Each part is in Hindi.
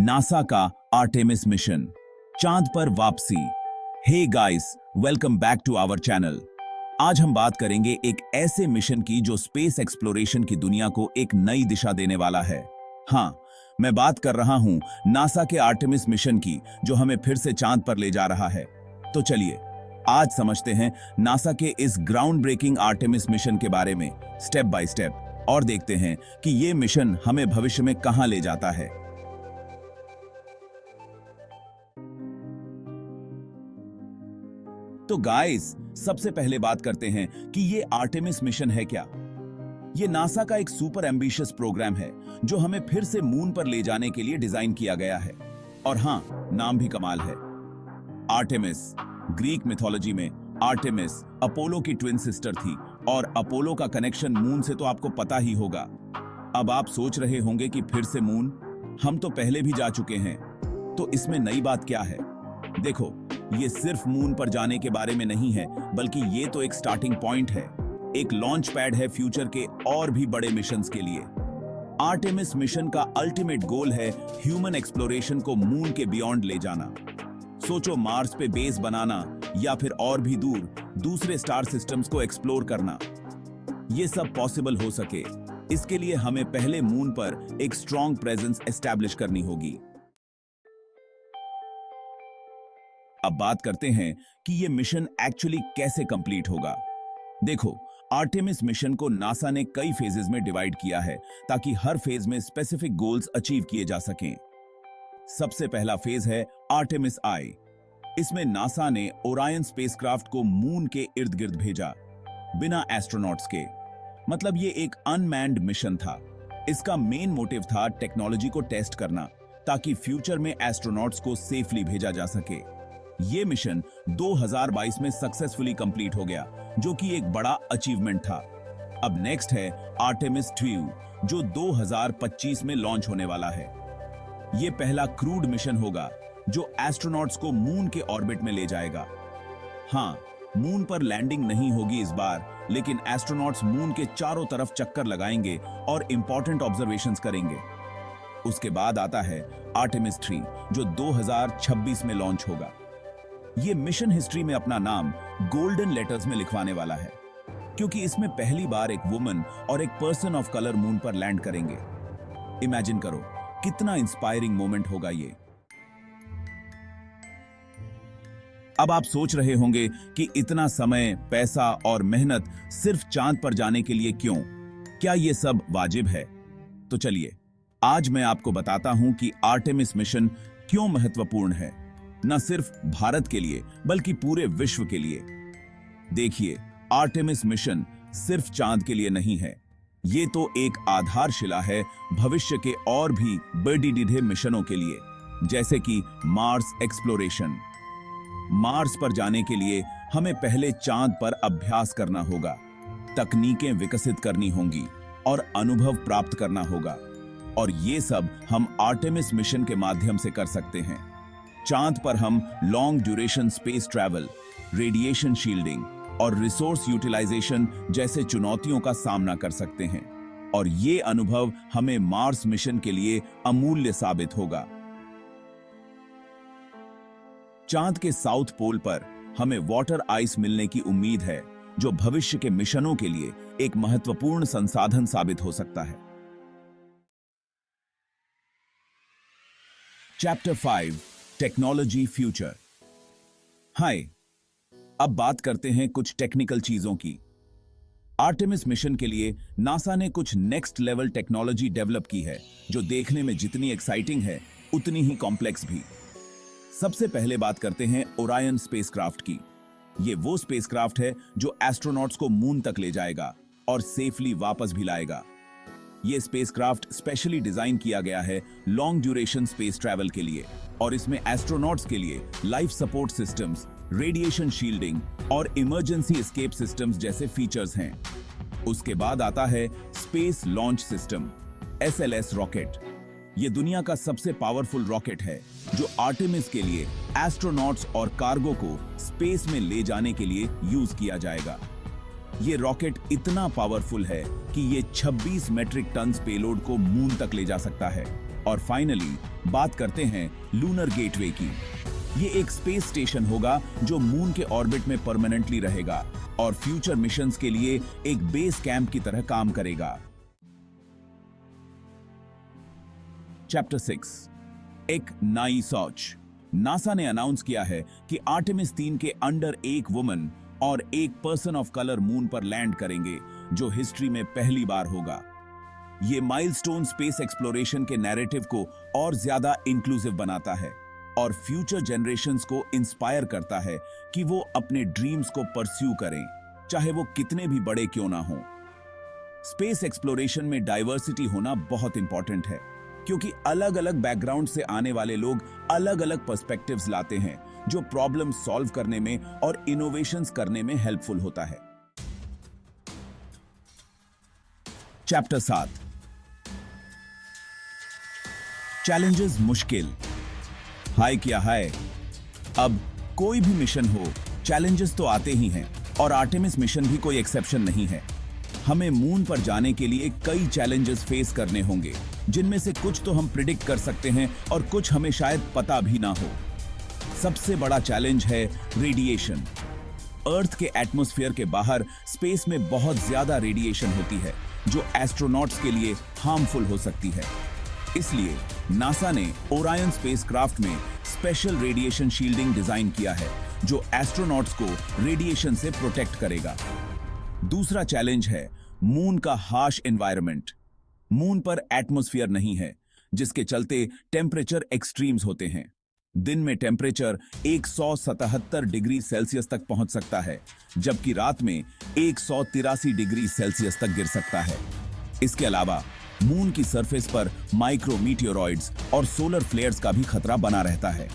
नासा का आर्टेमिस मिशन, चांद पर वापसी। Hey guys, welcome back to our channel. आज हम बात करेंगे एक ऐसे मिशन की जो स्पेस एक्सप्लोरेशन की दुनिया को एक नई दिशा देने वाला है। हाँ, मैं बात कर रहा हूं नासा के आर्टेमिस मिशन की, जो हमें फिर से चांद पर ले जा रहा है। तो चलिए आज समझते हैं नासा के इस ग्राउंड ब्रेकिंग आर्टेमिस मिशन के बारे में स्टेप बाय स्टेप, और देखते हैं कि ये मिशन हमें भविष्य में कहां ले जाता है। तो गाइस, सबसे पहले बात करते हैं कि ये आर्टेमिस मिशन है क्या। ये नासा का एक सुपर एम्बिशियस प्रोग्राम है जो हमें फिर से मून पर ले जाने के लिए डिजाइन किया गया है। और हाँ, नाम भी कमाल है, आर्टेमिस। ग्रीक मिथोलॉजी में आर्टेमिस अपोलो की ट्विन सिस्टर थी, और अपोलो का कनेक्शन मून से तो आपको पता ही होगा। अब आप सोच रहे होंगे कि फिर से मून, हम तो पहले भी जा चुके हैं, तो इसमें नई बात क्या है। देखो, ये सिर्फ मून पर जाने के बारे में नहीं है, बल्कि ये तो एक स्टार्टिंग पॉइंट है, एक लॉन्च पैड है फ्यूचर के और भी बड़े मिशंस के लिए। आर्टेमिस मिशन का अल्टीमेट गोल है ह्यूमन एक्सप्लोरेशन को मून के बियॉन्ड ले जाना। सोचो, मार्स पे बेस बनाना या फिर और भी दूर दूसरे स्टार सिस्टम्स को एक्सप्लोर करना। ये सब पॉसिबल हो सके, इसके लिए हमें पहले मून पर एक स्ट्रॉन्ग प्रेजेंस एस्टैब्लिश करनी होगी। अब बात करते हैं कि यह मिशन एक्चुअली कैसे कंप्लीट होगा। देखो, आर्टेमिस मिशन को नासा ने कई फेजेस में डिवाइड किया है ताकि हर फेज में स्पेसिफिक गोल्स अचीव किए जा सकें। सबसे पहला फेज है आर्टेमिस आई। इसमें नासा ने ओरायन स्पेसक्राफ्ट को मून के इर्द गिर्द भेजा, बिना एस्ट्रोनॉट्स के। मतलब ये एक अनमैन्ड मिशन था। इसका मेन मोटिव था टेक्नोलॉजी को टेस्ट करना, ताकि फ्यूचर में एस्ट्रोनॉट्स को सेफली भेजा जा सके। ये मिशन 2022 में सक्सेसफुली कंप्लीट हो गया, जो कि एक बड़ा अचीवमेंट था। अब नेक्स्ट है आर्टेमिस 2, जो 2025 में लॉन्च होने वाला है। ये पहला क्रूड मिशन होगा जो एस्ट्रोनॉट्स को मून के ऑर्बिट में ले जाएगा। हाँ, मून पर लैंडिंग नहीं होगी इस बार, लेकिन एस्ट्रोनॉट्स मून के चारों तरफ चक्कर लगाएंगे और इंपॉर्टेंट ऑब्जर्वेशंस करेंगे। उसके बाद आता है आर्टेमिस 3, जो 2026 में लॉन्च होगा। ये मिशन हिस्ट्री में अपना नाम गोल्डन लेटर्स में लिखवाने वाला है, क्योंकि इसमें पहली बार एक वुमन और एक पर्सन ऑफ कलर मून पर लैंड करेंगे। इमेजिन करो, कितना इंस्पायरिंग मोमेंट होगा ये। अब आप सोच रहे होंगे कि इतना समय, पैसा और मेहनत सिर्फ चांद पर जाने के लिए क्यों? क्या ये सब वाजिब है? तो चलिए आज मैं आपको बताता हूं कि आर्टेमिस मिशन क्यों महत्वपूर्ण है, न सिर्फ भारत के लिए बल्कि पूरे विश्व के लिए। देखिए, आर्टेमिस मिशन सिर्फ चांद के लिए नहीं है, ये तो एक आधारशिला है भविष्य के और भी बड़े मिशनों के लिए, जैसे कि मार्स एक्सप्लोरेशन। मार्स पर जाने के लिए हमें पहले चांद पर अभ्यास करना होगा, तकनीकें विकसित करनी होंगी और अनुभव प्राप्त करना होगा। और ये सब हम आर्टेमिस मिशन के माध्यम से कर सकते हैं। चांद पर हम long duration space travel, radiation shielding और रिसोर्स यूटिलाइजेशन जैसे चुनौतियों का सामना कर सकते हैं, और ये अनुभव हमें मार्स मिशन के लिए अमूल्य साबित होगा। चांद के साउथ पोल पर हमें वाटर आइस मिलने की उम्मीद है, जो भविष्य के मिशनों के लिए एक महत्वपूर्ण संसाधन साबित हो सकता है। Chapter 5, technology future. हाय, अब बात करते हैं कुछ टेक्निकल चीजों की। आर्टेमिस मिशन के लिए नासा ने कुछ नेक्स्ट लेवल टेक्नोलॉजी डेवलप की है, जो देखने में जितनी एक्साइटिंग है उतनी ही कॉम्प्लेक्स भी। सबसे पहले बात करते हैं ओरायन स्पेसक्राफ्ट की। ये वो स्पेसक्राफ्ट है जो एस्ट्रोनॉट्स को मून तक ले जाएगा और सेफली वापस भी लाएगा। ये स्पेसक्राफ्ट स्पेशली डिजाइन किया गया है लॉन्ग ड्यूरेशन स्पेस ट्रैवल के लिए, और इसमें एस्ट्रोनॉट्स के लिए life support systems, radiation shielding और इमरजेंसी एस्केप सिस्टम्स जैसे फीचर्स हैं। उसके बाद आता है space launch system, SLS rocket. ये दुनिया का सबसे पावरफुल रॉकेट है, जो आर्टेमिस के लिए एस्ट्रोनॉट्स और कार्गो को स्पेस में ले जाने के लिए यूज किया जाएगा। ये रॉकेट इतना पावरफुल है कि ये 26 मेट्रिक टन पेलोड को मून तक ले जा सकता है। और फाइनली बात करते हैं लूनर गेटवे की। ये एक स्पेस स्टेशन होगा जो मून के ऑर्बिट में परमानेंटली रहेगा और फ्यूचर मिशंस के लिए एक बेस कैंप की तरह काम करेगा। चैप्टर 6, एक नई सोच। नासा ने अनाउंस किया है कि आर्टेमिस 3 के अंडर एक वुमन और एक पर्सन ऑफ कलर मून पर लैंड करेंगे, जो हिस्ट्री में पहली बार होगा। ये माइलस्टोन स्पेस एक्सप्लोरेशन के नैरेटिव को और ज्यादा इंक्लूसिव बनाता है और फ्यूचर जनरेशंस को इंस्पायर करता है कि वो अपने ड्रीम्स को परस्यू करें, चाहे वो कितने भी बड़े क्यों ना हो। स्पेस एक्सप्लोरेशन में डाइवर्सिटी होना बहुत इंपॉर्टेंट है, क्योंकि अलग अलग बैकग्राउंड से आने वाले लोग अलग अलग पर्सपेक्टिव्स लाते हैं, जो प्रॉब्लम सॉल्व करने में और इनोवेशंस करने में हेल्पफुल होता है। चैप्टर 7, चैलेंजेस मुश्किल। हाय क्या हाय। अब कोई भी मिशन हो, चैलेंजेस तो आते ही हैं और आर्टेमिस मिशन भी कोई एक्सेप्शन नहीं है। हमें मून पर जाने के लिए कई चैलेंजेस फेस करने होंगे, जिनमें से कुछ तो हम प्रिडिक्ट कर सकते हैं और कुछ हमें शायद पता भी ना हो। सबसे बड़ा चैलेंज है रेडिएशन। अर्थ के एटमॉस्फेयर के बाहर स्पेस में बहुत ज्यादा रेडिएशन होती है, जो एस्ट्रोनॉट्स के लिए हार्मफुल हो सकती है। इसलिए नासा ने ओरायन स्पेसक्राफ्ट में स्पेशल रेडिएशन शील्डिंग डिजाइन किया है, जो एस्ट्रोनॉट्स को रेडिएशन से प्रोटेक्ट करेगा। दूसरा चैलेंज है मून का हार्श एनवायरनमेंट। मून पर एटमॉस्फेयर नहीं है, जिसके चलते टेम्परेचर एक्सट्रीम्स होते हैं। दिन में टेम्परेचर 177 डिग्री सेल्सियस तक पहुंच सकता है, जबकि रात में 183 डिग्री सेल्सियस तक गिर सकता है। इसके अलावा मून की सरफेस पर माइक्रो मीटियोरॉइड्स और सोलर फ्लेयर्स का भी खतरा बना रहता है।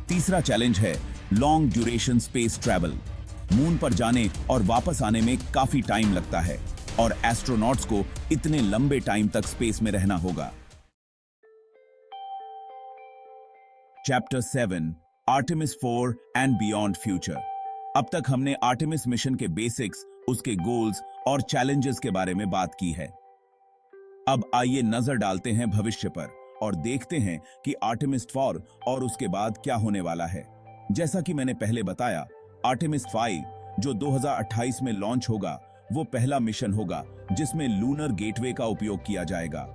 तीसरा चैलेंज है long duration space travel. Moon पर जाने और वापस आने में काफी टाइम लगता है और एस्ट्रोनॉट्स को इतने लंबे टाइम तक स्पेस में रहना होगा। Chapter 7, Artemis 4 and beyond future. अब तक हमने आर्टेमिस मिशन के बेसिक्स, उसके गोल्स और चैलेंजेस के बारे में बात की है। अब आइए नजर डालते हैं भविष्य पर और देखते हैं कि आर्टेमिस 4 और उसके बाद क्या होने वाला है। जैसा कि मैंने पहले बताया, आर्टेमिस 5 जो 2028 में लॉन्च होगा, वो पहला मिशन होगा जिसमें लूनर गेटवे का उपयोग किया जाएगा।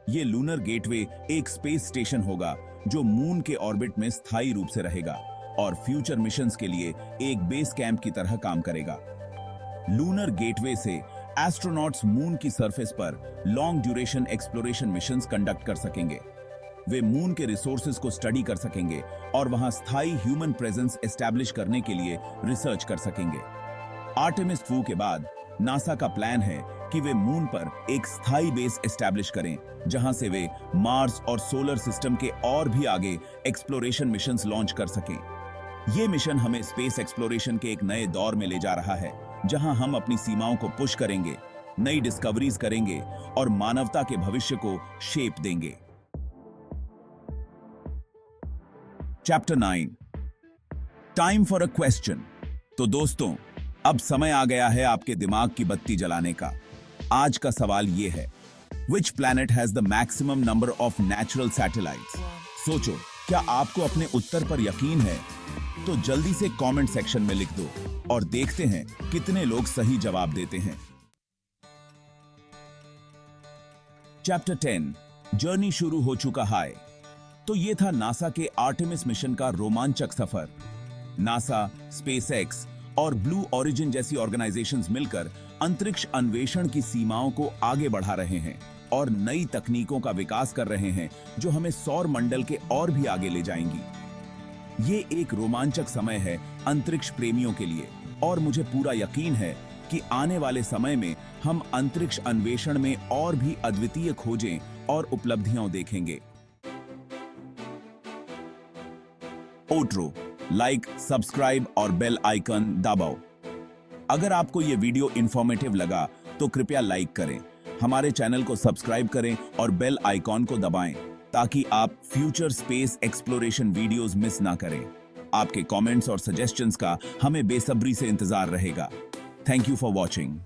ये लूनर गेटवे एक स्पेस स्टेशन होगा जो मून के ऑर्बिट में स्थायी रूप से रहेगा और फ्यूचर मिशंस के लिए एक बेस कैंप की तरह काम करेगा। लूनर गेटवे से एस्ट्रोनॉट्स मून की सरफेस पर long duration exploration missions conduct कर सकेंगे। वे मून के रिसोर्सेज को स्टडी कर सकेंगे और वहां स्थायी ह्यूमन प्रेजेंस एस्टैब्लिश करने के लिए रिसर्च कर सकेंगे। आर्टेमिस 2 के बाद नासा का प्लान है कि वे मून पर एक स्थायी बेस एस्टैब्लिश करें, जहां से वे मार्स और सोलर सिस्टम के और भी आगे एक्सप्लोरेशन मिशंस लॉन्च कर सकें। ये मिशन हमें स्पेस एक्सप्लोरेशन के एक नए दौर में ले जा रहा है, जहां हम अपनी सीमाओं को पुश करेंगे, नई डिस्कवरीज करेंगे और मानवता के भविष्य को शेप देंगे। Chapter 9, time for a question. तो दोस्तों, अब समय आ गया है आपके दिमाग की बत्ती जलाने का। आज का सवाल ये है, which planet has the maximum number of natural satellites? सोचो, क्या आपको अपने उत्तर पर यकीन है? तो जल्दी से कमेंट सेक्शन में लिख दो और देखते हैं कितने लोग सही जवाब देते हैं। चैप्टर 10, जर्नी शुरू हो चुका है। तो ये था नासा के आर्टेमिस मिशन का रोमांचक सफर। नासा, स्पेसएक्स और ब्लू ओरिजिन जैसी ऑर्गेनाइजेशंस मिलकर अंतरिक्ष अन्वेषण की सीमाओं को आगे बढ़ा रहे हैं और नई तकनीकों का विकास कर रहे हैं जो हमें सौर मंडल के और भी आगे ले जाएंगी। ये एक रोमांचक समय है अंतरिक्ष प्रेमियों के लिए और मुझे पूरा यकीन है कि आने वाले समय में हम अंतरिक्ष अन्वेषण में और भी अद्वितीय खोजें और उपलब्धियां देखेंगे। ओट्रो, लाइक, सब्सक्राइब और बेल आइकन दबाओ। अगर आपको यह वीडियो इंफॉर्मेटिव लगा तो कृपया लाइक करें, हमारे चैनल को सब्सक्राइब करें और बेल आइकॉन को दबाएं ताकि आप future space exploration videos miss ना करें। आपके कमेंट्स और सजेशंस का हमें बेसब्री से इंतजार रहेगा। Thank you for watching.